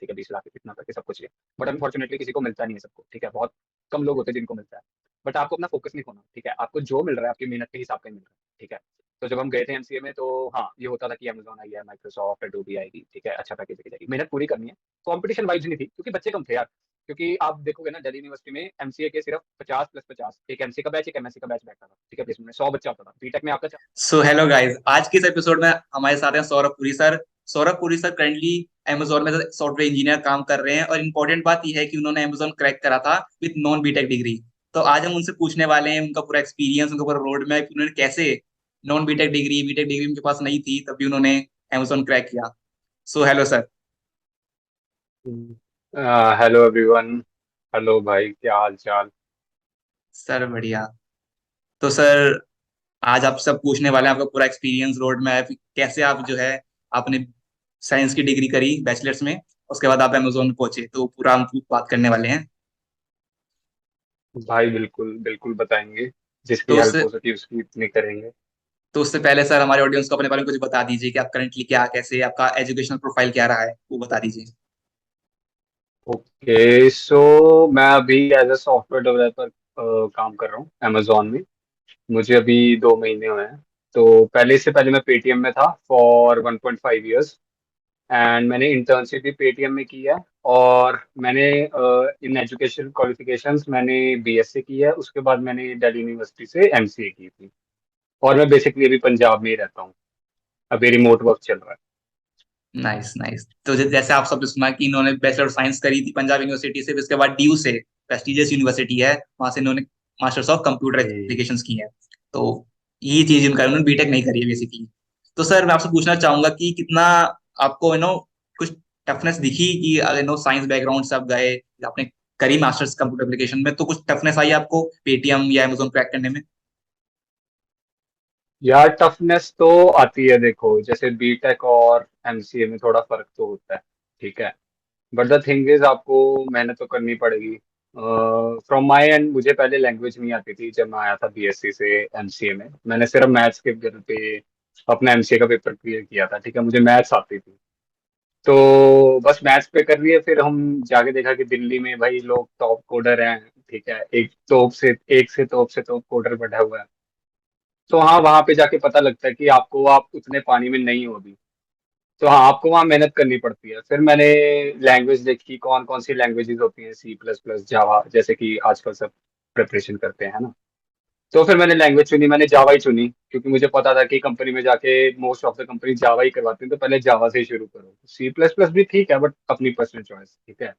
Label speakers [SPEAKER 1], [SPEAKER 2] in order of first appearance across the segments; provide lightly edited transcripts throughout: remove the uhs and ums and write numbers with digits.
[SPEAKER 1] ठीक है, 20 लाख इतना करके सब कुछ लिया। बट अनफॉर्चुनेटली किसी को मिलता नहीं है सबको, ठीक है, बहुत कम लोग होते हैं जिनको मिलता है। बट आपको अपना फोकस नहीं खोना, ठीक है, आपको जो मिल रहा है आपकी मेहनत के हिसाब से मिल रहा है, ठीक है। तो जब हम गए थे एमसीए में, तो हाँ ये होता था कि अमेजोन आई है, माइक्रोसॉफ्ट, एडोबी आएगी, ठीक है, अच्छा पैकेज लेके जाएगी, मेहनत पूरी करनी है। कंपटीशन वाइज नहीं थी क्योंकि बच्चे कम थे यार। क्योंकि आप देखोगे ना, दिल्ली यूनिवर्सिटी में एमसीए के सिर्फ 50+50, एक एमसीए का बैच, एक एमएससी का बैच बैठता था, ठीक है, प्लेसमेंट में 100 बच्चा होता था। बीटेक में आपका
[SPEAKER 2] सो हेलो गाइस, आज के इस एपिसोड में हमारे साथ हैं Saurabh Puri sir. Saurabh Puri sir currently Amazon में सॉफ्टवेयर इंजीनियर काम कर रहे हैं, और इम्पोर्टेंट बात यह है कि उन्होंने अमेजोन क्रैक करा था विद नॉन बीटेक डिग्री। तो आज हम उनसे पूछने वाले हैं उनका पूरा एक्सपीरियंस, उनका पूरा रोड मैप, उन्होंने कैसे नॉन बीटेक डिग्री उनके पास नहीं थी तब भी उन्होंने अमेजोन क्रैक किया। So hello sir.
[SPEAKER 1] Hello everyone. Hello भाई, क्या हाल चाल।
[SPEAKER 2] सर बढ़िया। तो सर, आज आप सब पूछने वाले हैं आपका पूरा एक्सपीरियंस, रोड मैप, कैसे आप जो है आपने साइंस की डिग्री करी बैचलर्स में, उसके बाद आप अमेजोन में पहुंचे, तो पूरा हम बात करने वाले हैं।
[SPEAKER 1] भाई बिल्कुल बिल्कुल बताएंगे, जिसकी
[SPEAKER 2] तो
[SPEAKER 1] हेल्प
[SPEAKER 2] उससे
[SPEAKER 1] हो सके उसकी इतनी करेंगे।
[SPEAKER 2] तो उससे पहले सर हमारे ऑडियंस को अपने बारे में कुछ बता दीजिए कि आप करंटली क्या, कैसे आपका एजुकेशनल प्रोफाइल क्या रहा है, वो बता दीजिए।
[SPEAKER 1] ओके, सो मैं अभी एज अ सॉफ्टवेयर डेवलपर काम कर रहा हूँ अमेजोन में। मुझे अभी 2 महीने हुए हैं। तो पहले, इससे पहले मैं पेटीएम में था फॉर 1.5 ईयर्स। एंड मैंने इंटर्नशिप भी पेटीएम में की है। और मैंने इन एजुकेशन क्वालिफिकेशंस मैंने बीएससी की है, उसके बाद मैंने दिल्ली यूनिवर्सिटी से एमसीए की थी। और मैं बेसिकली अभी पंजाब में ही रहता हूँ। अभी रिमोट वर्क चल रहा है।
[SPEAKER 2] Nice nice. तो जैसे आप सबने सुना कि इन्होंने बैचलर ऑफ साइंस करी थी पंजाब यूनिवर्सिटी से, फिर उसके बाद डीयू से, प्रेस्टिजियस यूनिवर्सिटी है, वहां से इन्होंने मास्टर्स ऑफ कंप्यूटर
[SPEAKER 1] जी।
[SPEAKER 2] एप्लीकेशंस की है। तो ये चीज इनका, उन्होंने बीटेक नहीं करी है बेसिकली। तो सर मैं आपसे पूछना चाहूंगा कि कितना आपको कुछ टफनेस दिखी कि अगर साइंस बैकग्राउंड से आप गए, आपने करी मास्टर्स कंप्यूटर एप्लीकेशन में, तो कुछ टफनेस आई आपको पेटीएम या अमेजोन क्रैक करने में?
[SPEAKER 1] यार टफनेस तो आती है, देखो जैसे बीटेक और एमसीए में थोड़ा फर्क तो होता है, ठीक है। बट द थिंग इज, आपको मेहनत तो करनी पड़ेगी। फ्रॉम माई एंड, मुझे पहले लैंग्वेज नहीं आती थी जब मैं आया था बीएससी से एमसीए में। मैंने सिर्फ मैथ्स के बेस पे अपना एमसीए का पेपर क्लियर किया था, ठीक है, मुझे मैथ्स आती थी। तो बस मैथ्स पे कर लिए, फिर हम जाके देखा कि दिल्ली में भाई लोग टॉप कोडर हैं, ठीक है, एक से तोप कोडर बढ़ा हुआ है। तो हाँ, वहां पे जाके पता लगता है कि आप उतने पानी में नहीं हो अभी। तो हाँ, आपको वहाँ मेहनत करनी पड़ती है। फिर मैंने लैंग्वेज देखी, कौन कौन सी लैंग्वेजेस होती हैं, C++, जावा, जैसे कि आजकल सब प्रिपरेशन करते हैं, है ना। तो फिर मैंने लैंग्वेज चुनी, मैंने जावा ही चुनी, क्योंकि मुझे पता था कि कंपनी में जाके मोस्ट ऑफ द कंपनी जावा ही करवाती है, तो पहले जावा से ही शुरू करो। C++ भी ठीक है, बट अपनी पर्सनल चॉइस, ठीक है।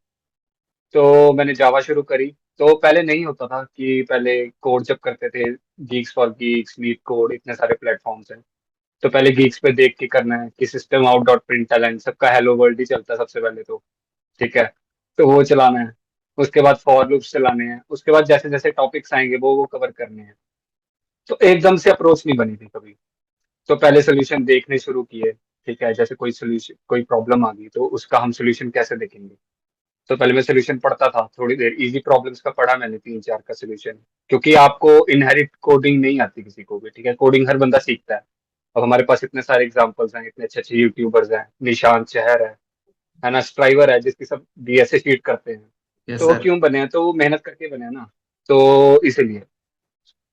[SPEAKER 1] तो मैंने जावा शुरू करी। तो पहले नहीं होता था कि पहले कोड जब करते थे, Geeks for Geeks, leet code, इतने सारे प्लेटफॉर्म्स हैं। तो पहले गीक्स पे देख के करना है कि सिस्टम आउट डॉट प्रिंटलन, सबका हेलो वर्ल्ड ही चलता है सबसे पहले तो, ठीक है। तो वो चलाना है। उसके बाद फॉर लूप्स चलाने हैं, उसके बाद जैसे जैसे टॉपिक्स आएंगे वो कवर करने हैं। तो एकदम से अप्रोच नहीं बनी थी कभी। तो पहले सोल्यूशन देखने शुरू किए, ठीक है, जैसे कोई सोल्यूशन, कोई प्रॉब्लम आ गई तो उसका हम सोल्यूशन कैसे देखेंगे। तो पहले मैं सोल्यूशन पढ़ता था, थोड़ी देर इजी प्रॉब्लम्स का पढ़ा मैंने 3-4 का सोल्यूशन। क्योंकि आपको इनहेरिट कोडिंग नहीं आती किसी को भी, ठीक है, कोडिंग हर बंदा सीखता है। अब हमारे पास इतने सारे एग्जांपल्स हैं, इतने अच्छे अच्छे यूट्यूबर्स हैं, निशांत शहर है ना, स्ट्राइवर है, जिसकी सब डीएसए शीट करते हैं।
[SPEAKER 2] यस
[SPEAKER 1] तो वो
[SPEAKER 2] सर।
[SPEAKER 1] क्यों बने हैं, तो वो मेहनत करके बने हैं ना। तो इसीलिए,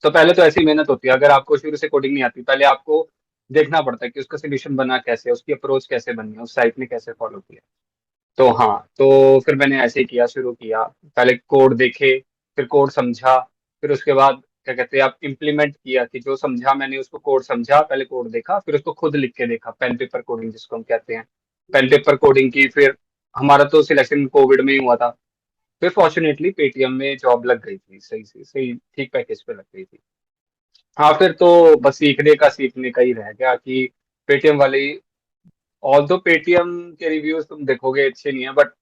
[SPEAKER 1] तो पहले तो ऐसी मेहनत होती है। अगर आपको शुरू से कोडिंग नहीं आती, पहले आपको देखना पड़ता है कि उसका सोल्यूशन बना कैसे, उसकी अप्रोच कैसे बननी है, उस साइट ने कैसे फॉलो किया। तो हाँ, तो फिर मैंने ऐसे ही किया, शुरू किया। पहले कोड देखे, फिर कोड समझा, फिर उसके बाद क्या कहते हैं, आप इम्प्लीमेंट किया कि जो समझा मैंने उसको, कोड समझा, पहले कोड देखा, फिर उसको खुद लिख के देखा, पेन पेपर कोडिंग जिसको हम कहते हैं। पेन पेपर कोडिंग की, फिर हमारा तो सिलेक्शन कोविड में ही हुआ था। फिर फॉर्चुनेटली पेटीएम में जॉब लग गई थी, सही से सही, ठीक पैकेज पे लग गई थी। हाँ, फिर तो बस सीखने का ही रह गया कि पेटीएम वाले, ऑल दो पेटीएम के रिव्यूज तुम देखोगे अच्छे नहीं है, बट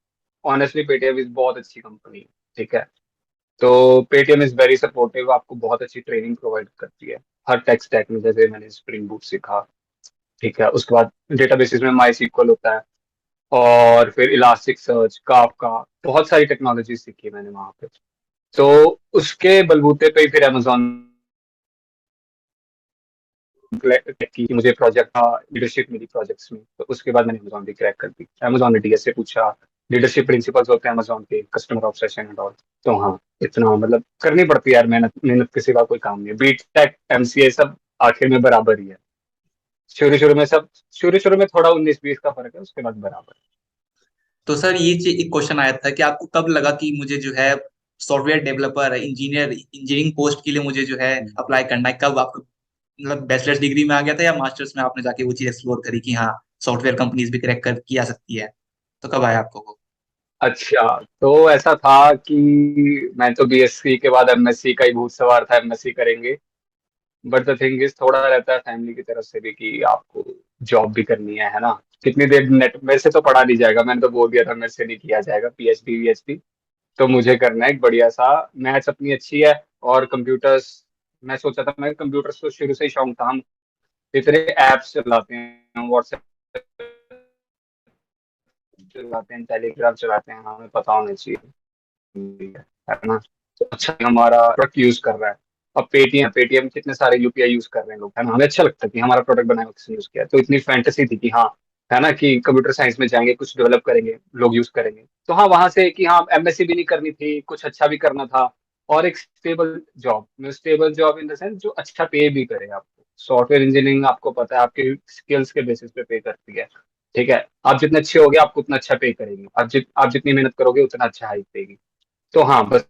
[SPEAKER 1] ऑनेस्टली पेटीएम इज बहुत अच्छी कंपनी है, ठीक है। तो पेटीएम इज वेरी सपोर्टिव, आपको बहुत अच्छी ट्रेनिंग प्रोवाइड करती है हर टेक स्टैक में। जैसे मैंने स्प्रिंग बूट सीखा, ठीक है, उसके बाद डेटाबेसेस में माई सीक्वल होता है, और फिर इलास्टिक सर्च, काफका, बहुत सारी टेक्नोलॉजी सीखी मैंने वहां पे। तो उसके बलबूते पे ही फिर अमेजोन की मुझे प्रोजेक्ट था, लीडरशिप मिली प्रोजेक्ट्स में, तो उसके बाद मैंने अमेजोन भी क्रैक कर दी। अमेजोन ने डीएस से पूछा, लीडरशिप प्रिंसिपल्स होते हैं अमेजोन के, कस्टमर ऑब्सेशन एंड ऑल। तो हाँ, इतना मतलब करनी पड़ती है यार, मेहनत, मेहनत के सिवा कोई काम नहीं है। बीटेक एमसीए सब आखिर में बराबर ही है। शुरू शुरू में सब, शुरू शुरू में थोड़ा 19-20 का फर्क है, उसके बाद बराबर।
[SPEAKER 2] तो सर ये चीज एक क्वेश्चन आया था कि आपको कब लगा कि मुझे जो है software developer engineer engineering post के लिए मुझे जो है
[SPEAKER 1] हम्म।
[SPEAKER 2] अप्लाई करना है, कब आपको मतलब बैचलर्स डिग्री में आ गया था या मास्टर्स में आपने जाके वो चीज एक्सप्लोर करी कि हाँ सॉफ्टवेयर कंपनीज भी क्रैक कर किया सकती है, तो कब आया आपको वो?
[SPEAKER 1] अच्छा, तो ऐसा था कि मैं तो बीएससी के बाद एमएससी का ही भूत सवार था, एमएससी करेंगे। बट द थिंग इज, थोड़ा रहता है फैमिली की तरफ से भी कि आपको जॉब भी करनी है ना। कितनी देर नेट, मेरे से तो पढ़ा नहीं जाएगा, मैंने तो बोल दिया था मेरे से नहीं किया जाएगा पीएचडी वीएचडी। तो मुझे करना है एक बढ़िया सा, मैथ्स अपनी अच्छी है और कंप्यूटर्स। मैं सोचा था, मैं कंप्यूटर्स तो शुरू से ही शौक था। हम इतने ऐप्स चलाते हैं, व्हाट्सएप चलाते हैं, टेलीग्राम चलाते हैं, हमें पता होना चाहिए, है ना। तो अच्छा हमारा प्रोडक्ट यूज कर रहा है। अब पेटीएम पेटीएम कितने सारे यूपीआई यूज कर रहे हैं लोग, है ना। हमें अच्छा लगता है कि हमारा प्रोडक्ट बनाया हुआ किसी ने यूज किया है। तो इतनी फैंटेसी थी कि हाँ, है ना, कि कंप्यूटर साइंस में जाएंगे, कुछ डेवलप करेंगे, लोग यूज करेंगे। तो हाँ, वहां से कि हाँ, एमएससी भी नहीं करनी थी, कुछ अच्छा भी करना था। और एक stable job, stable job in the sense जो अच्छा पे भी करे आपको। सॉफ्टवेयर इंजीनियरिंग आपको पता है, आपके स्किल्स के बेसिस पे पे करती है। ठीक है, आप जितने अच्छे होगे आपको उतना अच्छा पे करेगी, आप जितनी मेहनत करोगे उतना अच्छा हाइक देगी। तो हाँ, बस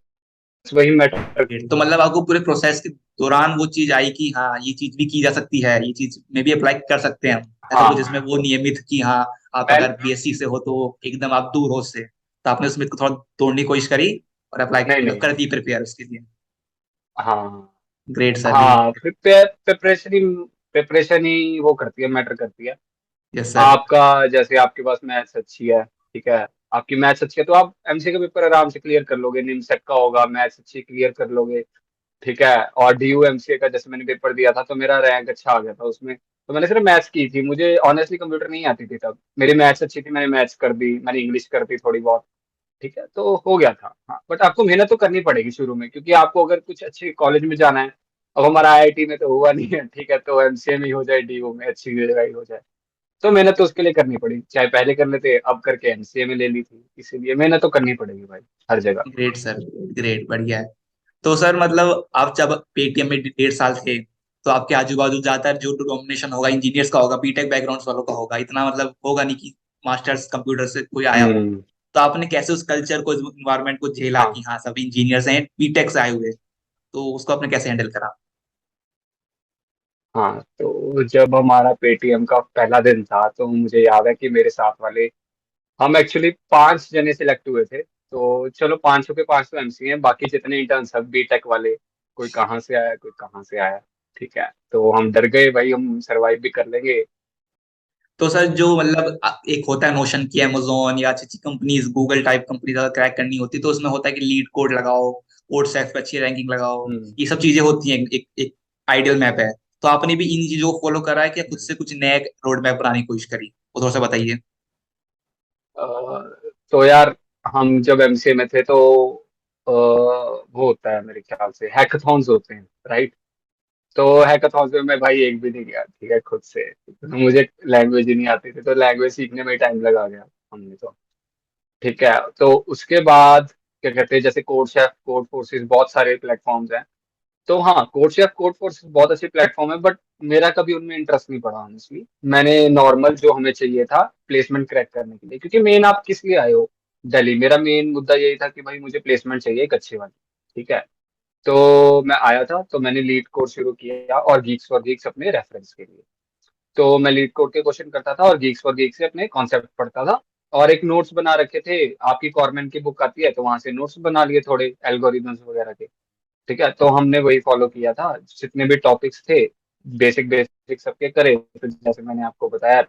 [SPEAKER 1] वही मैटर।
[SPEAKER 2] तो मतलब आपको पूरे प्रोसेस के दौरान वो चीज आई कि हाँ ये चीज भी की जा सकती है, ये चीज में भी अप्लाई कर सकते हैं हम, ऐसा कुछ इसमें
[SPEAKER 1] हाँ,
[SPEAKER 2] वो नियमित कि हाँ आप
[SPEAKER 1] पहले,
[SPEAKER 2] अगर बीएससी से हो तो एकदम आप दूर हो उससे, तो आपने उसमें थोड़ा तोड़ने की कोशिश करी और अप्लाई
[SPEAKER 1] नहीं
[SPEAKER 2] मतलब
[SPEAKER 1] नहीं
[SPEAKER 2] कर
[SPEAKER 1] नहीं,
[SPEAKER 2] दी प्रिपेयर उसके लिए।
[SPEAKER 1] हाँ
[SPEAKER 2] ग्रेट सर,
[SPEAKER 1] हाँ,
[SPEAKER 2] ग्रेट।
[SPEAKER 1] प्रिपरेशन ही वो करती है, मैटर करती है।
[SPEAKER 2] Yes sir.
[SPEAKER 1] आपका जैसे आपके पास मैथ्स अच्छी है, ठीक है, आपकी मैथ्स अच्छी है तो आप एमसीए का पेपर आराम से क्लियर कर लोगे, निमसेट का होगा, मैथ्स अच्छी क्लियर कर लोगे। ठीक है। और डीयू एमसीए का जैसे मैंने पेपर दिया था तो मेरा रैंक अच्छा आ गया था उसमें। तो मैंने सिर्फ मैथ्स की थी, मुझे ऑनेस्टली कंप्यूटर नहीं आती थी तब। मेरी मैथ्स अच्छी थी, मैंने मैथ्स कर दी, मैंने इंग्लिश कर दी थोड़ी बहुत। ठीक है, तो हो गया था। हाँ, बट आपको मेहनत तो करनी पड़ेगी शुरू में, क्योंकि आपको अगर कुछ अच्छे कॉलेज में जाना है। अब हमारा आईआईटी में तो हुआ नहीं है, ठीक है, तो एमसीए में ही हो जाए, डीयू में अच्छी जगह ही हो जाए। तो मेहनत तो उसके लिए करनी पड़ी, चाहे पहले कर लेते, अब करके एमसीए में ले ली थी, इसीलिए मेहनत तो करनी पड़ेगी भाई, हर जगह।
[SPEAKER 2] ग्रेट सर, ग्रेट, बढ़िया है। तो सर मतलब आप जब पेटीएम में 1.5 साल थे तो आपके आजू बाजू ज्यादातर जो डोमिनेशन होगा इंजीनियर्स का होगा, बीटेक बैकग्राउंड वालों का होगा, इतना मतलब होगा नहीं कि मास्टर्स कंप्यूटर से कोई आया हो।
[SPEAKER 1] हम्म।
[SPEAKER 2] तो आपने कैसे उस कल्चर को, इन्वायरमेंट को झेला
[SPEAKER 1] हाँ
[SPEAKER 2] कि हाँ सब इंजीनियर्स हैं बीटेक से आए हुए, तो उसको आपने कैसे हैंडल करा?
[SPEAKER 1] हाँ, तो जब हमारा पेटीएम का पहला दिन था तो मुझे याद है कि मेरे साथ वाले, हम एक्चुअली 5 जने सिलेक्ट हुए थे। तो चलो, 500 के 5 तो एमसी हैं, बाकी जितने इंटर्न सब बीटेक वाले। कोई कहाँ से आया, कोई कहाँ से आया। ठीक है, तो हम डर गए भाई, हम सरवाइव भी कर लेंगे।
[SPEAKER 2] तो सर जो मतलब एक होता है नोशन की अमेजोन या अच्छी अच्छी कंपनीज गूगल टाइप कंपनीज अगर क्रैक करनी होती तो उसमें होता है कि लीड कोड लगाओ, कोड सेट पे अच्छी रैंकिंग लगाओ,
[SPEAKER 1] हम्म।
[SPEAKER 2] ये सब चीजें होती हैं, एक आइडियल मैप है। तो आपने भी इन चीजों को फॉलो करा है कि खुद
[SPEAKER 1] हम्म।
[SPEAKER 2] से कुछ नए रोड मैप बनाने की कोशिश करी, वो थोड़ा सा बताइए।
[SPEAKER 1] तो यार, हम जब एमसीए में थे तो वो होता है मेरे ख्याल से, हैकाथॉन्स होते हैं, राइट। तो हैकाथॉन्स में मैं भाई एक भी नहीं गया, ठीक है, खुद से। मुझे लैंग्वेज ही नहीं आती थी, तो लैंग्वेज सीखने में टाइम लगा गया हमने तो। ठीक है, तो उसके बाद क्या कहते हैं, जैसे कोड शेफ, कोड फोर्सेस, बहुत सारे प्लेटफॉर्म्स हैं। तो हाँ, कोड शेफ, कोड फोर्सेस बहुत अच्छे प्लेटफॉर्म है, बट मेरा कभी उनमें इंटरेस्ट नहीं पड़ा ऑनेस्टली। मैंने नॉर्मल जो हमें चाहिए था प्लेसमेंट क्रैक करने के लिए, क्योंकि मेन आप किस लिए आए हो दिल्ली, मेरा मेन मुद्दा यही था कि भाई मुझे प्लेसमेंट चाहिए एक अच्छी वाली। ठीक है, तो मैं आया था, तो मैंने लीड कोर्स शुरू किया, और गीक्स फॉर गीक्स अपने रेफरेंस के लिए। तो मैं लीड कोड के क्वेश्चन करता था और गीक्स फॉर गीक्स से अपने कॉन्सेप्ट पढ़ता था। और एक नोट्स बना रखे थे, आपकी कॉर्मेन की बुक आती है तो वहां से नोट्स बना लिए थोड़े एल्गोरिदम्स वगैरह के। ठीक है, तो हमने वही फॉलो किया था, जितने भी टॉपिक्स थे, बेसिक बेसिक सबके करे। तो जैसे मैंने आपको बताया,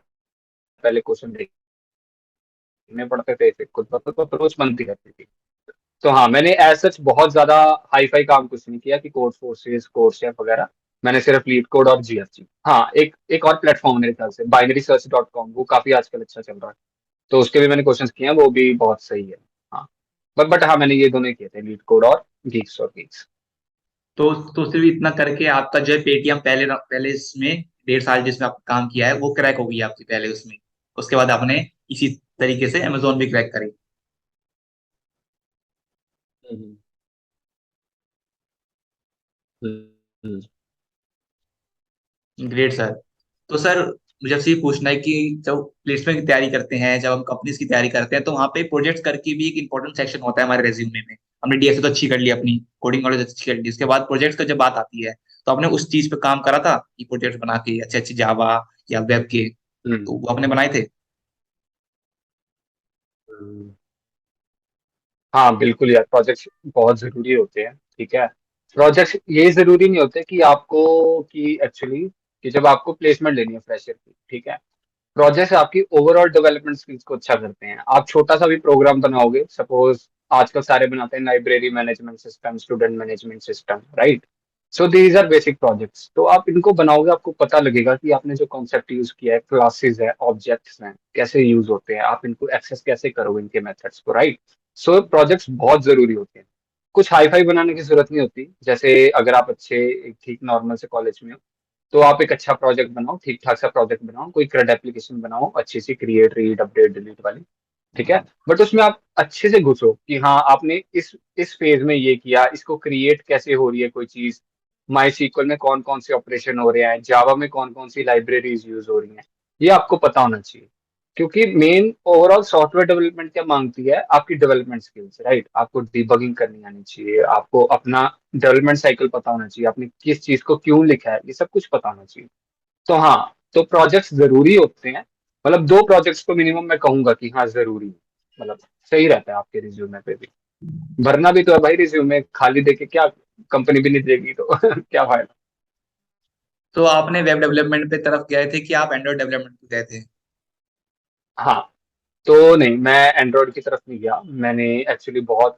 [SPEAKER 1] पहले क्वेश्चन देखने पड़ते थे, फिर खुद ब खुद अप्रोच बनती रहती थी। तो हाँ, मैंने एज सच बहुत ज्यादा हाई फाई काम कुछ नहीं किया कि कोड फोर्सेस, कोड शेफ वगैरह। मैंने सिर्फ लीड कोड और जीएफजी, हाँ, एक एक और प्लेटफॉर्म मेरे ख्याल से binary search.com, वो काफी आजकल अच्छा चल रहा है। तो उसके भी मैंने क्वेश्चंस किए हैं, वो भी बहुत सही है। हाँ, बट हाँ, मैंने ये दोनों ही किए थे, लीड कोड और गीक्स।
[SPEAKER 2] तो सिर्फ इतना करके आपका जो है पेटीएम पहले इसमें 1.5 साल जिसमें आपने काम किया है वो क्रैक हो गई आपकी पहले उसमें, उसके बाद आपने इसी तरीके से अमेजोन भी क्रैक करी।
[SPEAKER 1] हम्म, हम्म,
[SPEAKER 2] ग्रेट सर। तो सर मुझे आपसे ये पूछना है कि जब प्लेसमेंट की तैयारी करते हैं, जब हम कंपनीज की तैयारी करते हैं, तो वहाँ पे प्रोजेक्ट्स करके भी एक इंपॉर्टेंट सेक्शन होता है हमारे रेज्यूमे में। हमने डीएसए तो अच्छी कर ली, अपनी कोडिंग नॉलेज अच्छी कर ली, उसके बाद प्रोजेक्ट्स का जब बात आती है तो आपने उस चीज पे काम करा था कि प्रोजेक्ट बना के अच्छे अच्छे जावा या वेब के,
[SPEAKER 1] हम्म,
[SPEAKER 2] तो वो आपने बनाए थे?
[SPEAKER 1] हम्म। हाँ बिल्कुल यार, प्रोजेक्ट्स बहुत जरूरी होते हैं। ठीक है, प्रोजेक्ट्स ये जरूरी नहीं होते कि आपको, कि एक्चुअली कि जब आपको प्लेसमेंट लेनी है फ्रेशर की, ठीक है, प्रोजेक्ट्स आपकी ओवरऑल डेवलपमेंट स्किल्स को अच्छा करते हैं। आप छोटा सा भी प्रोग्राम बनाओगे, सपोज आजकल सारे बनाते हैं library management system, student management system, right. So these are basic projects, तो आप इनको बनाओगे, आपको पता लगेगा कि आपने जो कॉन्सेप्ट यूज किया है, क्लासेस है, ऑब्जेक्ट्स हैं, कैसे यूज होते हैं, आप इनको एक्सेस कैसे करोगे इनके मेथड्स को, राइट। सो प्रोजेक्ट्स बहुत जरूरी होते हैं। कुछ हाई फाई बनाने की जरूरत नहीं होती। जैसे अगर आप अच्छे एक ठीक नॉर्मल से कॉलेज में हो, तो आप एक अच्छा प्रोजेक्ट बनाओ, ठीक ठाक सा प्रोजेक्ट बनाओ, कोई क्रेड एप्लीकेशन बनाओ अच्छी सी, क्रिएट रीड अपडेट डिलीट वाली, ठीक है। बट उसमें आप अच्छे से घुसो कि हाँ आपने इस फेज में ये किया, इसको क्रिएट कैसे हो रही है कोई चीज, माई सीक्वल में कौन कौन से ऑपरेशन हो रहे हैं, जावा में कौन कौन सी लाइब्रेरीज यूज हो रही हैं, ये आपको पता होना चाहिए। क्योंकि मेन ओवरऑल सॉफ्टवेयर डेवलपमेंट क्या मांगती है, आपकी डेवलपमेंट स्किल्स, राइट। आपको डिबगिंग करनी आनी चाहिए, आपको अपना डेवलपमेंट साइकिल पता होना चाहिए, आपने किस चीज को क्यों लिखा है, ये सब कुछ पता होना चाहिए। तो हाँ, तो प्रोजेक्ट्स जरूरी होते हैं। मतलब 2 प्रोजेक्ट्स को मिनिमम मैं कहूंगा कि हाँ जरूरी है। मतलब सही रहता है आपके रिज्यूमे पे भी। भरना भी तो है भाई रिज्यूमे, खाली देके क्या, कंपनी भी नहीं देगी तो क्या फायदा।
[SPEAKER 2] तो आपने वेब डेवलपमेंट पे तरफ गए थे कि आप एंड्रॉइड डेवलपमेंट पे गए थे?
[SPEAKER 1] हाँ, तो नहीं, मैं एंड्रॉयड की तरफ नहीं गया। मैंने एक्चुअली बहुत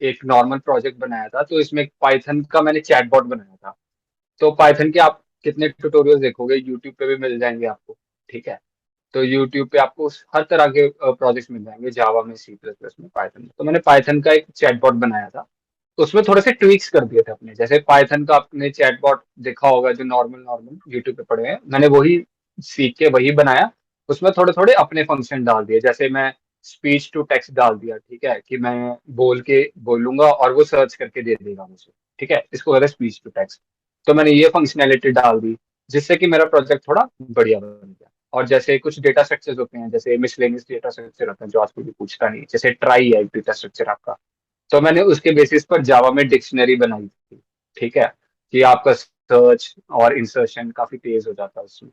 [SPEAKER 1] एक नॉर्मल प्रोजेक्ट बनाया था, तो इसमें पाइथन का मैंने चैटबॉट बनाया था। तो पाइथन के आप कितने ट्यूटोरियल देखोगे, यूट्यूब पे भी मिल जाएंगे आपको, ठीक है। तो यूट्यूब पे आपको हर तरह के प्रोजेक्ट्स मिल जाएंगे, जावा में, सी प्लस प्लस में, पाइथन में। तो मैंने पाइथन का एक चैटबॉट बनाया था। तो उसमें थोड़े से ट्वीक्स कर दिए थे अपने, जैसे पाइथन का आपने चैटबॉट देखा होगा जो नॉर्मल नॉर्मल यूट्यूब पे पड़े हैं, मैंने वही सीख के वही बनाया। उसमें थोड़े थोड़े अपने फंक्शन डाल दिए, जैसे मैं स्पीच टू टेक्स्ट डाल दिया, ठीक है, कि मैं बोल के बोलूंगा और वो सर्च करके दे देगा मुझे, ठीक है, इसको कहते हैं स्पीच टू टेक्स्ट। तो मैंने ये फंक्शनैलिटी डाल दी, जिससे कि मेरा प्रोजेक्ट थोड़ा बढ़िया बन गया। और जैसे कुछ डेटा स्ट्रक्चर्स होते हैं, जैसे मिसलेनियस डेटा स्ट्रक्चर होते हैं जो आज कोई भी पूछता नहीं, जैसे ट्राई है एक डेटा स्ट्रक्चर आपका, तो मैंने उसके बेसिस पर जावा में डिक्शनरी बनाई थी, ठीक है, कि आपका सर्च और इंसर्शन काफी तेज हो जाता है उसमें।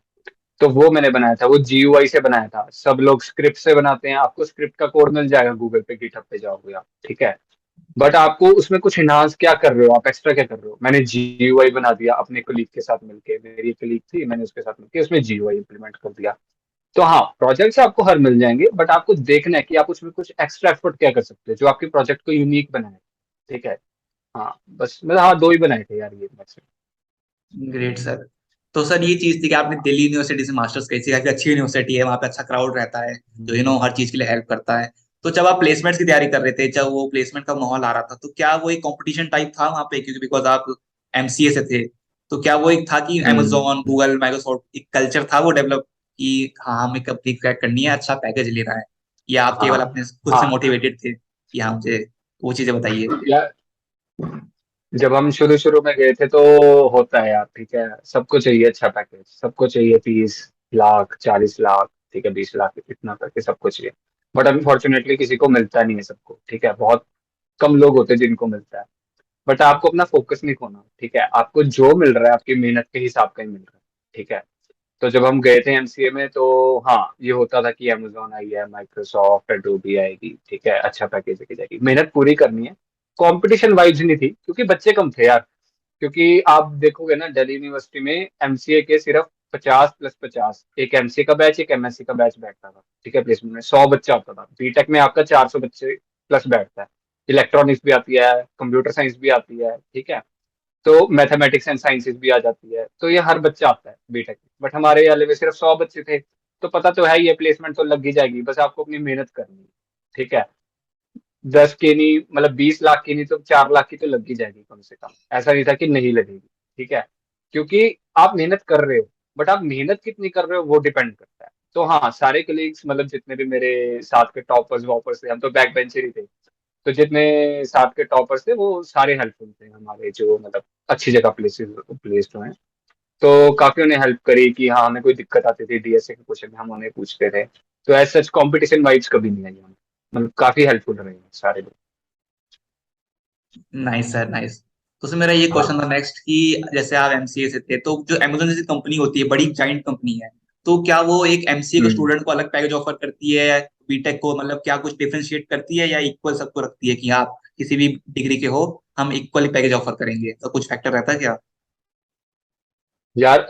[SPEAKER 1] तो वो मैंने बनाया था, वो जीयूआई से बनाया था। सब लोग स्क्रिप्ट से बनाते हैं, आपको स्क्रिप्ट का कोड मिल जाएगा गूगल पे, गिटहब पे जाओगे आप, ठीक है। बट आपको उसमें कुछ इनहांस क्या कर रहे हो, आप एक्स्ट्रा क्या कर रहे हो, मैंने जीयूआई बना दिया अपने कोलीग के साथ मिलके, मेरी कोलीग थी, मैंने उसके साथ मिलके उसमें जीयूआई इंप्लीमेंट कर दिया। तो हाँ, प्रोजेक्ट्स आपको हर मिल जाएंगे, बट आपको देखना है कि आप उसमें कुछ एक्स्ट्रा एफर्ट क्या कर सकते हो जो आपके प्रोजेक्ट को यूनिक बनाए, ठीक है। हाँ बस, मतलब हाँ 2 ही बनाए थे यार ये मैक्सिमम।
[SPEAKER 2] Great sir. तो सर ये चीज थी कि आपने दिल्ली यूनिवर्सिटी से मास्टर्स करी थी, काफी अच्छी यूनिवर्सिटी है, वहाँ पे अच्छा क्राउड रहता है जो हर चीज के लिए हेल्प करता है। तो जब आप प्लेसमेंट्स की तैयारी कर रहे थे, जब वो प्लेसमेंट का माहौल आ रहा था, तो क्या वो एक कंपटीशन टाइप था वहाँ पे, क्योंकि बिकॉज आप एमसीए से थे, तो क्या वो एक था कि अमेजोन,
[SPEAKER 1] हम्म।
[SPEAKER 2] गूगल, माइक्रोसॉफ्ट एक कल्चर था वो डेवलप कि हाँ हमें कंपनी क्रैक करनी है, अच्छा पैकेज लेना है, या आप केवल
[SPEAKER 1] हाँ
[SPEAKER 2] अपने खुद से
[SPEAKER 1] हाँ
[SPEAKER 2] मोटिवेटेड थे कि हाँ मुझे वो चीजें बताइए?
[SPEAKER 1] यार, जब हम शुरू शुरू में गए थे तो होता है यार, ठीक है, सबको चाहिए अच्छा पैकेज, सबको चाहिए 30 लाख, 40 लाख, ठीक है, 20 लाख, इतना करके सबको चाहिए। बट अनफॉर्चुनेटली किसी को मिलता नहीं है सबको, ठीक है, बहुत कम लोग होते हैं जिनको मिलता है। बट आपको अपना फोकस नहीं खोना, ठीक है, आपको जो मिल रहा है आपकी मेहनत के हिसाब का ही मिल रहा है, ठीक है। तो जब हम गए थे एमसीए में, तो हाँ ये होता था कि अमेजोन आई है, माइक्रोसॉफ्ट, एडोबी आएगी, ठीक है, अच्छा पैकेज लेके जाएगी, मेहनत पूरी करनी है। कंपटीशन वाइब्स नहीं थी क्योंकि बच्चे कम थे यार। क्योंकि आप देखोगे ना, दिल्ली यूनिवर्सिटी में एमसीए के सिर्फ 50 + 50, एक एमसीए का बैच, एक एमएससी का बैच बैठता था, ठीक है, प्लेसमेंट में 100 बच्चा होता था। बीटेक में आपका 400 बच्चे प्लस बैठता है। इलेक्ट्रॉनिक्स भी आती है, कंप्यूटर साइंस भी आती है, ठीक है, तो मैथमेटिक्स एंड साइंसेज भी आ जाती है, तो ये हर बच्चा आता है बीटेक में। बट हमारे वाले में सिर्फ 100 बच्चे थे। तो पता तो है ये प्लेसमेंट तो लग ही जाएगी, बस आपको अपनी मेहनत करनी है, ठीक है। 10 की नहीं, मतलब 20 लाख की नहीं तो 4 लाख की तो लग ही जाएगी कम से कम। ऐसा नहीं था कि नहीं लगेगी, ठीक है, क्योंकि आप मेहनत कर रहे हो। बट आप मेहनत कितनी कर रहे हो वो डिपेंड करता है। तो हाँ, सारे कलीग्स, मतलब जितने भी मेरे साथ के टॉपर्स वॉपर्स थे, हम तो बैक बेंचर ही थे। तो जितने साथ के टॉपर्स थे वो सारे हेल्पफुल थे हमारे, जो मतलब अच्छी जगह प्लेसेस प्लेस्ड हुए हैं। तो काफी उन्हें हेल्प करी कि हाँ हमें कोई दिक्कत आती थी डीएसए के क्वेश्चन में हम उन्हें पूछते थे। तो एज सच कंपटीशन वाइब्स कभी नहीं आई हमें, मतलब काफी हेल्पफुल रहे हैं सारे लोग।
[SPEAKER 2] Nice sir, nice. तो सर मेरा ये क्वेश्चन था
[SPEAKER 1] हाँ।
[SPEAKER 2] नेक्स्ट कि जैसे आप एमसीए से थे, तो जो अमेजोन जैसी कंपनी होती है, बड़ी जाइंट कंपनी है, तो क्या वो एक एमसीए के
[SPEAKER 1] हम्म।
[SPEAKER 2] स्टूडेंट को अलग पैकेज ऑफर करती है, बीटेक को, मतलब क्या कुछ डिफरेंशिएट करती है, या इक्वल सबको रखती है कि आप किसी भी डिग्री के हो, हम इक्वली पैकेज ऑफर करेंगे, तो कुछ फैक्टर रहता है क्या?
[SPEAKER 1] यार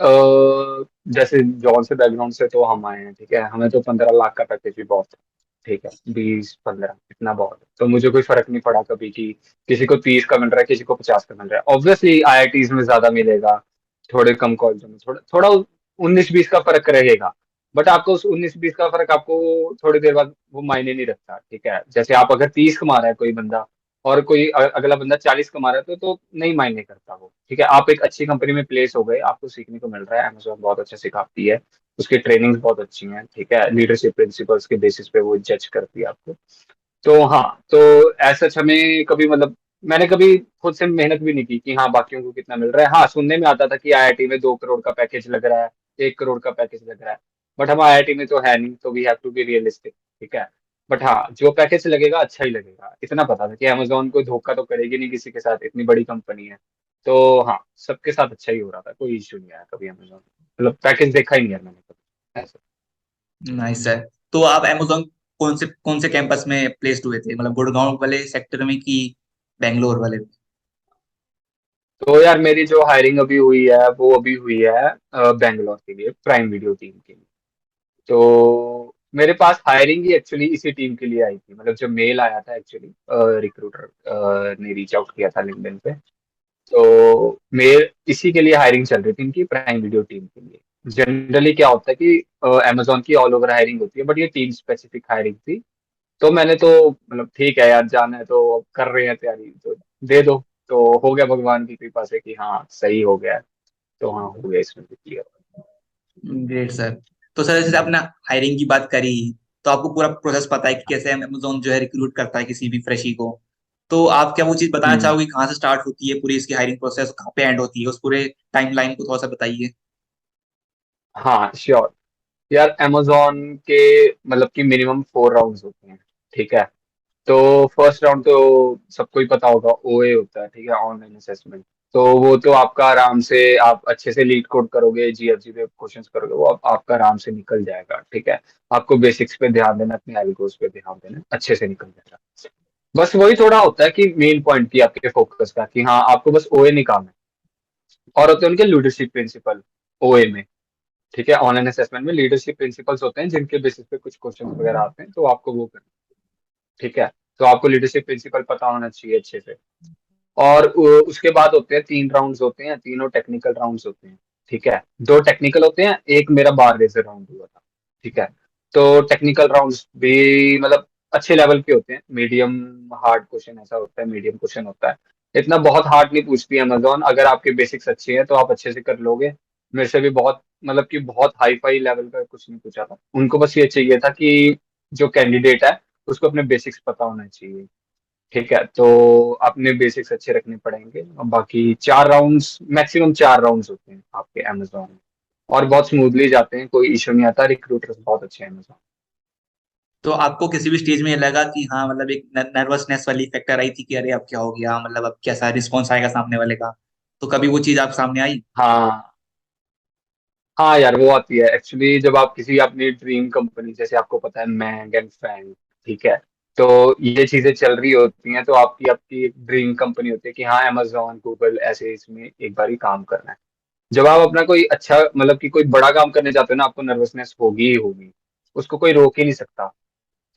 [SPEAKER 1] जैसे जॉन से बैकग्राउंड से तो हम आए हैं, ठीक है, हमें तो 15 लाख का पैकेज भी बहुत है। ठीक है, 20 15 इतना बहुत है, तो मुझे कोई फर्क नहीं पड़ा कभी कि किसी को 30 का मिल रहा है, किसी को 50 का मिल रहा है। ऑब्वियसली आईआईटीज में ज्यादा मिलेगा, थोड़े कम कॉलेजों में थोड़ा थोड़ा 19-20 का फर्क रहेगा। बट आपको उस 19-20 का फर्क आपको थोड़ी देर बाद वो मायने नहीं रखता। ठीक है, जैसे आप अगर 30 कमा रहा है कोई बंदा और कोई अगला बंदा 40 कमा रहा है, तो नहीं मायने करता वो। ठीक है, आप एक अच्छी कंपनी में प्लेस हो गए, आपको सीखने को मिल रहा है, अमेजोन बहुत अच्छा सिखाती है, उसकी ट्रेनिंग्स बहुत अच्छी हैं। ठीक है, लीडरशिप प्रिंसिपल्स के बेसिस पे वो जज करती है आपको। तो हाँ, तो ऐसा हमें कभी मतलब मैंने कभी खुद से मेहनत भी नहीं की कि हाँ बाकियों को कितना मिल रहा है। हाँ, सुनने में आता था कि आईआईटी में 2 करोड़ का पैकेज लग रहा है, 1 करोड़ का पैकेज लग रहा है। बट हम आईआईटी में तो है नहीं, तो we have to be realistic. ठीक है, बट हाँ जो पैकेज लगेगा अच्छा ही लगेगा, इतना पता था कि अमेजोन कोई धोखा तो करेगी नहीं किसी के साथ, इतनी बड़ी कंपनी है। तो हाँ, सबके साथ अच्छा ही हो रहा था, कोई इशू नहीं आया कभी अमेजोन, मतलब पैकेज देखा ही नहीं है मैंने कभी ऐसा।
[SPEAKER 2] Nice sir. तो आप अमेजोन कौन से कैंपस में प्लेस्ड हुए थे, मतलब गुड़गांव वाले सेक्टर में कि बैंगलोर वाले में?
[SPEAKER 1] तो यार मेरी जो हायरिंग अभी हुई है वो अभी हुई है बैंगलोर के लिए, प्राइम वीडियो टीम के लिए। तो मेरे पास हायरिंग ही एक्चुअली इसी टीम के लिए आई थी, मतलब जब मेल आया था एक्चुअली, रिक्रूटर ने रीच आउट किया था लिंक्डइन पे। तो मेल इसी के लिए हायरिंग चल रही थी इनकी प्राइम वीडियो टीम के लिए। जनरली क्या होता है कि अमेजोन की ऑल ओवर हायरिंग होती है, बट ये टीम स्पेसिफिक हायरिंग थी। तो मैंने तो मतलब ठीक है यार, जाना है तो अब कर रहे हैं तैयारी तो दे दो। तो हो गया भगवान की कृपा से कि हाँ सही हो गया है। तो हाँ हो गया इसमें भी क्लियर।
[SPEAKER 2] Great sir. तो सर जैसे आपने हायरिंग की बात करी, तो आपको पूरा प्रोसेस पता है कि कैसे अमेजोन जो है रिक्रूट करता है किसी भी फ्रेशी को। तो आप क्या वो चीज बताना
[SPEAKER 1] हम्म।
[SPEAKER 2] चाहोगे, कहाँ से स्टार्ट होती है पूरी इसकी हायरिंग प्रोसेस, कहाँ पे एंड होती है, उस पूरे टाइमलाइन को थोड़ा सा बताइए।
[SPEAKER 1] हाँ श्योर। यार अमेजोन के मतलब कि मिनिमम 4 राउंड्स होते हैं। ठीक है, तो फर्स्ट राउंड तो सबको ही पता होगा, ओए होता है, ठीक है, ऑनलाइन असेसमेंट। तो वो तो आपका आराम से, आप अच्छे से लीड कोड करोगे, जीएफजी पे क्वेश्चंस करोगे, वो आपका आराम से निकल जाएगा। ठीक है, आपको बेसिक्स पे ध्यान देना, अपने एल्गोस पे ध्यान देना, अच्छे से निकल जाएगा। बस वही थोड़ा होता है कि मेन पॉइंट की आपके फोकस का कि हाँ आपको बस ओए निकालना है। और होते हैं उनके लीडरशिप प्रिंसिपल ओए में। ठीक है, ऑनलाइन असेसमेंट में लीडरशिप प्रिंसिपल्स होते हैं जिनके बेसिस पे कुछ क्वेश्चंस वगैरह आते हैं, तो आपको वो करना है। ठीक है, तो आपको लीडरशिप प्रिंसिपल पता होना चाहिए अच्छे से। और उसके बाद होते हैं 3 राउंड्स होते हैं, तीनों टेक्निकल राउंड्स होते हैं। ठीक है, 2 टेक्निकल होते हैं, एक मेरा बार रेजर राउंड हुआ था। ठीक है, तो टेक्निकल राउंड्स भी मतलब अच्छे लेवल के होते हैं, मीडियम हार्ड क्वेश्चन ऐसा होता है, मीडियम क्वेश्चन होता है। इतना बहुत हार्ड नहीं पूछती है अमेजोन, अगर आपके बेसिक्स अच्छे हैं तो आप अच्छे से कर लोगे। मेरे से भी बहुत मतलब कि बहुत हाई फाई लेवल का कुछ नहीं पूछा था, उनको बस ये चाहिए था कि जो कैंडिडेट है उसको अपने बेसिक्स पता होना चाहिए। ठीक है, तो अपने बेसिक्स अच्छे रखने पड़ेंगे, और बाकी 4 राउंड्स, मैक्सिमम 4 राउंड्स होते हैं आपके अमेजोन में। और बहुत स्मूथली जाते हैं, कोई इशू नहीं आता, रिक्रूटर्स बहुत अच्छे हैं अमेजोन।
[SPEAKER 2] तो आपको किसी भी स्टेज में ये लगा कि हाँ, मतलब एक नर्वसनेस वाली फैक्टर आई थी कि अरे अब क्या हो गया, मतलब अब कैसा रिस्पॉन्स आएगा सामने वाले का, तो कभी वो चीज आप सामने आई?
[SPEAKER 1] हाँ। हाँ यार वो आती है एक्चुअली, जब आप किसी अपनी ड्रीम कंपनी, जैसे आपको पता है मैंग एंड फैंग, ठीक है, तो ये चीजें चल रही होती हैं, तो आपकी आपकी ड्रीम कंपनी होती है कि हाँ अमेजोन गूगल ऐसे इसमें एक बार ही काम करना है। जब आप अपना कोई अच्छा मतलब कि कोई बड़ा काम करने जाते हो ना, आपको नर्वसनेस होगी ही होगी, उसको कोई रोक ही नहीं सकता।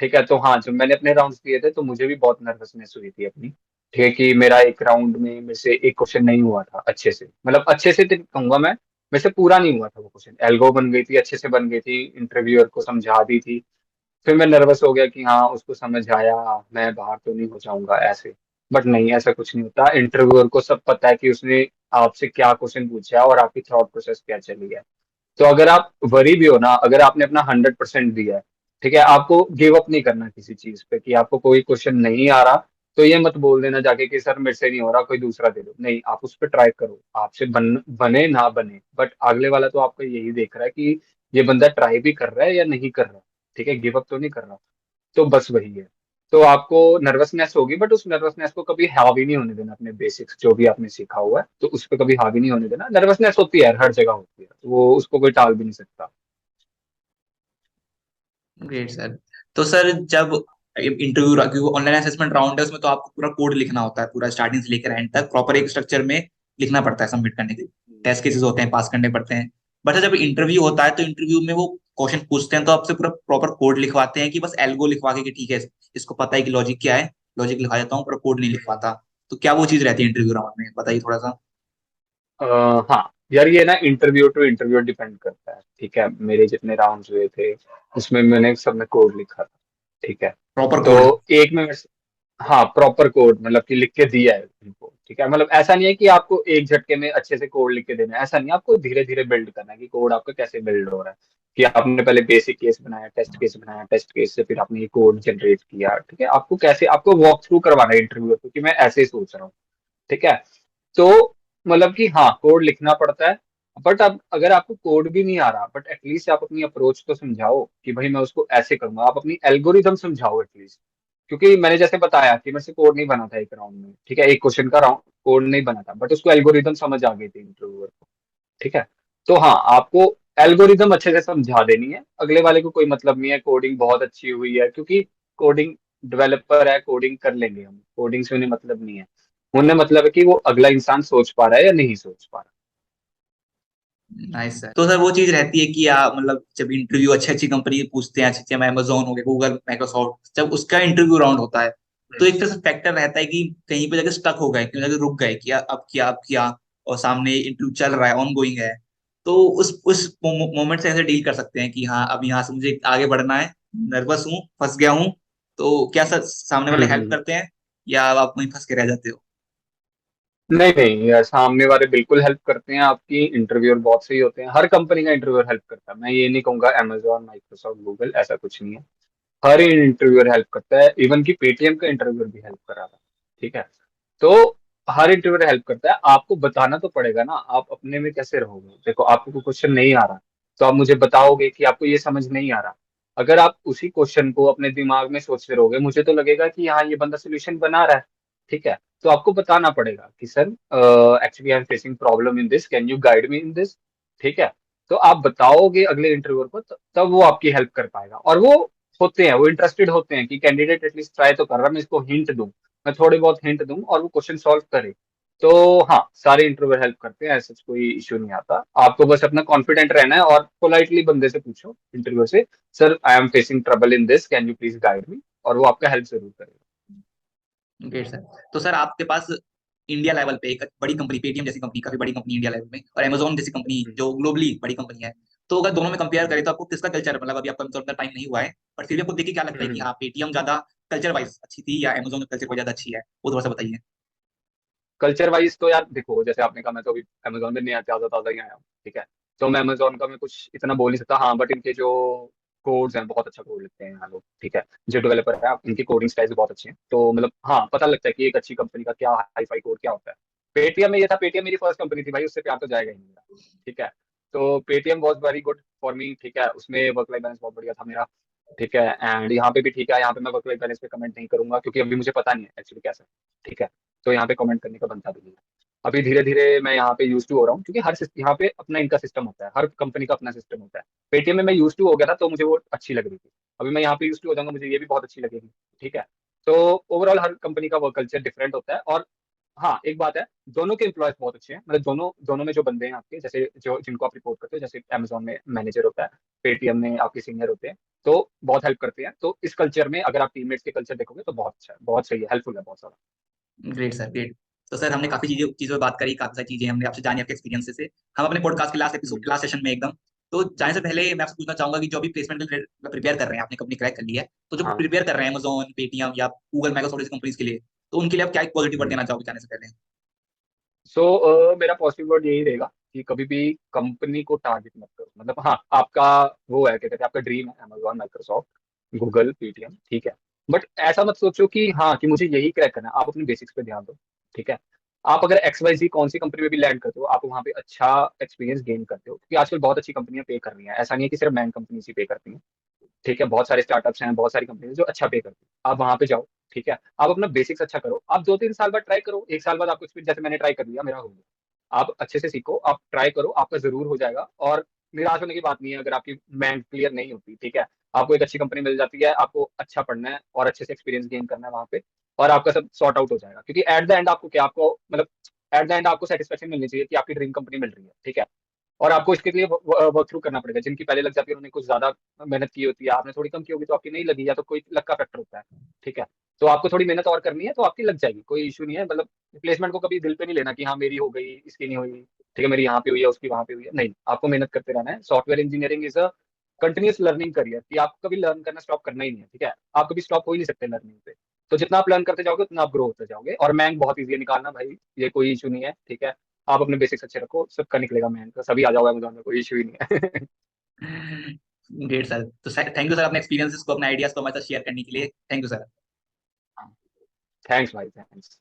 [SPEAKER 1] ठीक है, तो हाँ जब मैंने अपने राउंड्स दिए थे तो मुझे भी बहुत नर्वसनेस हुई थी अपनी। ठीक है, कि मेरा एक राउंड में मेरे से एक क्वेश्चन नहीं हुआ था अच्छे से, मतलब अच्छे से तो कहूंगा मैं, मेरे से पूरा नहीं हुआ था वो क्वेश्चन, एल्गो बन गई थी, अच्छे से बन गई थी, इंटरव्यूअर को समझा दी थी। फिर मैं नर्वस हो गया कि हाँ उसको समझ आया, मैं बाहर तो नहीं हो जाऊंगा ऐसे। बट नहीं, ऐसा कुछ नहीं होता, इंटरव्यूअर को सब पता है कि उसने आपसे क्या क्वेश्चन पूछा है और आपकी थॉट प्रोसेस क्या चली है। तो अगर आप वरी भी हो ना, अगर आपने अपना 100% दिया है, ठीक है, आपको गिव अप नहीं करना किसी चीज पे कि आपको कोई क्वेश्चन नहीं आ रहा, तो ये मत बोल देना जाके कि सर मेरे से नहीं हो रहा, कोई दूसरा दे दो। नहीं, आप उस पर ट्राई करो, आपसे बने ना बने, बट अगले वाला तो आपका यही देख रहा है कि ये बंदा ट्राई भी कर रहा है या नहीं कर रहा। ठीक है, गिव अप तो नहीं कर रहा। तो बस वही है। तो आपको नर्वसनेस होगी, बट उस नर्वसनेस को कभी हावी नहीं होने देना। अपने बेसिक्स जो भी आपने सीखा हुआ है, तो उस पर कभी हावी नहीं होने देना। नर्वसनेस होती है यार, हर जगह होती है, तो वो उसको कोई टाल भी नहीं सकता।
[SPEAKER 2] Great sir. तो सर जब इंटरव्यू ऑनलाइन असेसमेंट राउंड है, उसमें तो आपको पूरा कोड लिखना होता है, पूरा स्टार्टिंग से लेकर एंड तक प्रॉपर एक स्ट्रक्चर में लिखना पड़ता है सबमिट करने के लिए। टेस्ट केसेस होते हैं, पास करने पड़ते हैं। बट जब इंटरव्यू होता है तो इंटरव्यू में वो क्वेश्चन पूछते हैं तो आपसे पूरा प्रॉपर कोड लिखवाते हैं कि बस एल्गो लिखवा के कि ठीक है इसको पता है कि लॉजिक क्या है, लॉजिक लिखवा देता हूँ, पर कोड नहीं लिखवाता। तो क्या वो चीज रहती है इंटरव्यू राउंड में, बताइए थोड़ा सा।
[SPEAKER 1] अ, हाँ यार, ये ना इंटरव्यू टू इंटरव्यू डिपेंड करता है। ठीक है, मेरे जितने राउंड्स हुए थे उसमें मैंने सब में कोड लिखा था। ठीक है।
[SPEAKER 2] प्रॉपर
[SPEAKER 1] तो
[SPEAKER 2] कोड।
[SPEAKER 1] एक में हाँ, प्रॉपर कोड मतलब कि लिख के दिया है उनको। ठीक है, मतलब ऐसा नहीं है कि आपको एक झटके में अच्छे से कोड लिख के देना है, ऐसा नहीं है। आपको धीरे धीरे बिल्ड करना है कि कोड आपका कैसे बिल्ड हो रहा है। कि आपने पहले बेसिक केस बनाया, टेस्ट केस बनाया, टेस्ट केस से फिर आपने ये कोड जनरेट किया। ठीक है, आपको कैसे, आपको वॉक थ्रू करवाना है इंटरव्यू, क्योंकि मैं ऐसे ही सोच रहा हूँ। ठीक है। तो मतलब कि हाँ, कोड लिखना पड़ता है। बट अब अगर आपको कोड भी नहीं आ रहा, बट एटलीस्ट आप अपनी अप्रोच तो समझाओ कि भाई मैं उसको ऐसे करूंगा। आप अपनी एल्गोरिदम समझाओ एटलीस्ट। क्योंकि मैंने जैसे बताया कि मेरे से कोड नहीं बना था एक राउंड में। ठीक है, एक क्वेश्चन का राउंड कोड नहीं बना था, बट उसको एल्गोरिदम समझ आ गई थी इंटरव्यूअर को। ठीक है। तो हाँ, आपको एल्गोरिदम अच्छे से समझा देनी है। अगले वाले को कोई मतलब नहीं है कोडिंग बहुत अच्छी हुई है, क्योंकि कोडिंग डेवलपर है, कोडिंग कर लेंगे हम, कोडिंग से उन्हें मतलब नहीं है। उन्हें मतलब है कि वो अगला इंसान सोच पा रहा है या नहीं सोच पा रहा।
[SPEAKER 2] Nice sir. तो सर वो चीज रहती है कि आप मतलब जब इंटरव्यू अच्छी अच्छी कंपनी पूछते हैं, अच्छे अच्छे अमेजोन हो गए, गूगल, माइक्रोसॉफ्ट, जब उसका इंटरव्यू राउंड होता है तो एक तरह से फैक्टर रहता है कि कहीं पे जाके स्टक हो गए, कहीं जाके रुक गए कि यार अब किया और सामने इंटरव्यू चल रहा है, ऑन गोइंग है। तो उस मोमेंट से ऐसे डील कर सकते हैं कि हाँ अब यहाँ से मुझे आगे बढ़ना है, नर्वस हूँ, फंस गया हूँ। तो क्या सर सामने वाले हेल्प
[SPEAKER 1] हम्म।
[SPEAKER 2] करते हैं या आप वहीं फंस के रह जाते हो?
[SPEAKER 1] नहीं नहीं यार, सामने वाले बिल्कुल हेल्प करते हैं आपकी। इंटरव्यूअर बहुत सही होते हैं, हर कंपनी का इंटरव्यूअर हेल्प करता है। मैं ये नहीं कहूंगा अमेजोन, माइक्रोसॉफ्ट, गूगल, ऐसा कुछ नहीं है। हर इंटरव्यूअर हेल्प करता है, इवन की पेटीएम का इंटरव्यूअर भी हेल्प करा था। ठीक है। तो हर इंटरव्यूअर हेल्प करता है। आपको बताना तो पड़ेगा ना, आप अपने में कैसे रहोगे। देखो, आपको कोई क्वेश्चन नहीं आ रहा, तो आप मुझे बताओगे कि आपको ये समझ नहीं आ रहा। अगर आप उसी क्वेश्चन को अपने दिमाग में सोचते रहोगे, मुझे तो लगेगा कि हाँ, ये बंदा सोल्यूशन बना रहा है। ठीक है। तो आपको बताना पड़ेगा कि sir actually I am facing problem in this, can you guide me in this. ठीक है। तो आप बताओगे अगले इंटरव्यूअर को, तब वो आपकी हेल्प कर पाएगा। और वो होते हैं, वो इंटरेस्टेड होते हैं कि कैंडिडेट एटलीस्ट ट्राई तो कर रहा है, मैं इसको हिंट दूं, मैं थोड़े बहुत हिंट दूं और वो क्वेश्चन सॉल्व करे। तो हाँ, सारे इंटरव्यूअर हेल्प करते हैं, ऐसा कोई इशू नहीं आता। आपको बस अपना कॉन्फिडेंट रहना है और पोलाइटली बंदे से पूछो इंटरव्यू से, sir I am facing trouble in this, can you please guide me, और वो आपका हेल्प जरूर करेगा।
[SPEAKER 2] Great sir. तो सर आपके पास इंडिया लेवल पे एक बड़ी कंपनी, पेटीएम जैसी कंपनी, काफी बड़ी कंपनी इंडिया लेवल में, और अमेजोन जैसी कंपनी जो ग्लोबली बड़ी कंपनी है, तो अगर दोनों में कंपेयर करें तो आपको किसका कल्चर, मतलब अभी आपका अमेजोन का टाइम नहीं हुआ है, पर फिर भी आपको देख के क्या लगता है कि
[SPEAKER 1] हम्म।
[SPEAKER 2] हाँ पेटीएम ज्यादा कल्चर वाइज अच्छी थी या अमेजोन का कल्चर कोई ज्यादा अच्छी है, वो थोड़ा सा बताइए।
[SPEAKER 1] कल्चर वाइज तो यार देखो, जैसे आपने कहा, मैं तो अभी अमेजोन में नया ताजा ताजा ही आया हूँ। ठीक है। तो मैं अमेजोन का मैं कुछ इतना बोल नहीं सकता। हाँ, बट इनके जो कोड्स हैं, बहुत अच्छा कोड लिखते हैं यहाँ लोग। ठीक है। जो डेवलपर है, इनकी कोडिंग स्टाइल्स भी बहुत अच्छे हैं। तो मतलब हाँ, पता लगता है कि एक अच्छी कंपनी का क्या हाई फाई कोड क्या होता है। पेटीएम में ये था, पेटीएम मेरी फर्स्ट कंपनी थी भाई, उससे प्यार तो जाएगा ही नहीं मेरा। ठीक है। तो Paytm was very good for me. ठीक है, उसमें वर्क लाइफ बैलेंस बहुत बढ़िया था मेरा। ठीक है। एंड यहाँ पे भी ठीक है, यहाँ पे मैं वर्क लाइफ बैलेंस पे कमेंट नहीं करूंगा, क्योंकि अभी मुझे पता नहीं है एक्चुअली कैसा है। ठीक है। तो यहाँ पे कमेंट करने का बनता भी नहीं है। अभी धीरे धीरे मैं यहाँ पे यूज टू हो रहा हूँ, क्योंकि यहाँ पे अपना इनका सिस्टम होता है, हर कंपनी का अपना सिस्टम होता है। पेटीएम में मैं यूज टू हो गया था, तो मुझे वो अच्छी लग रही थी। अभी मैं यहाँ पे यूज टू हो जाऊंगा, मुझे ये भी बहुत अच्छी लगेगी। ठीक है। तो ओवरऑल हर कंपनी का वर्क कल्चर डिफरेंट होता है। और हाँ, एक बात है, दोनों के एम्प्लॉयज बहुत अच्छे हैं। मतलब दोनों दोनों में जो बंदे हैं आपके, जैसे जो जिनको आप रिपोर्ट करते हो, जैसे अमेजोन में मैनेजर होता है, पेटीएम में आपके सीनियर होते हैं, तो बहुत हेल्प करते हैं। तो इस कल्चर में अगर आप टीममेट्स के कल्चर देखोगे तो बहुत अच्छा है, बहुत सही है, हेल्पफुल है बहुत सारा।
[SPEAKER 2] Great sir, great. तो सर हमने काफी चीजों चीजों पर बात करी, काफी सारी चीजें हमने आपसे जानी आपके एक्सपीरियंस से। हम अपने पॉडकास्ट के लास्ट एपिसोड, लास्ट सेशन में एकदम, तो जाने से पहले मैं आपसे पूछना चाहूंगा कि जो अभी प्लेसमेंट के लिए प्रिपेयर कर रहे हैं, आपने कंपनी क्रैक कर ली है, तो जो
[SPEAKER 1] हाँ।
[SPEAKER 2] प्रिपेयर कर रहे हैं अमेजोन, पेटीएम या गूगल, माइक्रोसॉफ्ट जैसी कंपनीज के लिए, तो उनके लिए आप क्या एक पॉजिटिव वर्ड देना चाहोगे जाने से पहले?
[SPEAKER 1] मेरा पॉजिटिव वर्ड यही रहेगा कि कभी भी कंपनी को टारगेट मत करो। मतलब हाँ, आपका वो है क्या कहते हैं, आपका ड्रीम है अमेजोन, माइक्रोसॉफ्ट, गूगल, पेटीएम। ठीक है। बट ऐसा मत सोचो कि हाँ कि मुझे यही क्रैक करना है, आप अपने बेसिक्स पे ध्यान दो। ठीक है। आप अगर एक्स वाई जी कौन सी कंपनी में भी लैंड करते हो, आप वहाँ पे अच्छा एक्सपीरियंस गेन करते हो, क्योंकि आजकल बहुत अच्छी कंपनियां पे कर रही हैं, ऐसा नहीं है कि सिर्फ मैन कंपनी ही पे करती हैं। ठीक है, बहुत सारे स्टार्टअप्स हैं, बहुत सारी कंपनी जो अच्छा पे करती है, आप वहां पे जाओ। ठीक है, आप अपना बेसिक्स अच्छा करो, आप 2-3 साल बाद ट्राई करो, 1 साल बाद आपको एक्सपीरियंस, जैसे मैंने ट्राई कर लिया, मेरा हो गया। आप अच्छे से सीखो, आप ट्राई करो, आपका जरूर हो जाएगा। और निराश होने की बात नहीं है अगर आपकी बैंक क्लियर नहीं होती। ठीक है, आपको एक अच्छी कंपनी मिल जाती है, आपको अच्छा पढ़ना है और अच्छे से एक्सपीरियंस गेन करना है वहां पे, और आपका सब सॉर्ट आउट हो जाएगा। क्योंकि एट द एंड आपको क्या, आपको मतलब एट द एंड आपको सेटिस्फेक्शन मिलनी चाहिए कि आपकी ड्रीम कंपनी मिल रही है। ठीक है, और आपको इसके लिए वर्क थ्रू करना पड़ेगा। जिनकी पहले लग जाती है उन्होंने कुछ ज्यादा मेहनत की होती है, आपने थोड़ी कम की होगी तो आपकी नहीं लगी, या तो कोई लक का फैक्टर होता है। ठीक है, तो आपको थोड़ी मेहनत और करनी है तो आपकी लग जाएगी, कोई इशू नहीं है। मतलब प्लेसमेंट को कभी दिल पे नहीं लेना कि हाँ मेरी हो गई इसकी नहीं हुई। ठीक है, मेरी यहाँ पे हुई है उसकी वहां पे हुई है, नहीं, आपको मेहनत करते रहना है। Software engineering is a continuous learning career, कि आपको कभी लर्न करना स्टॉप करना ही नहीं है। ठीक है, आप कभी स्टॉप हो ही नहीं सकते लर्निंग पे। तो जितना आप लर्न करते जाओगे उतना आप ग्रो होते जाओगे, और मैंग बहुत ईजी है निकालना भाई, ये कोई इशू नहीं है। ठीक है, आप अपने बेसिक्स अच्छे रखो, सबका निकलेगा मैंग का, सभी आ जाओगे अमेजोन में, कोई इशू ही नहीं है।
[SPEAKER 2] Great sir. तो थैंक यू सर अपने एक्सपीरियंसेस को, अपने आइडियाज को हमारे साथ शेयर करने के लिए। Thank you sir.
[SPEAKER 1] थैंक्स भाई, थैंक्स।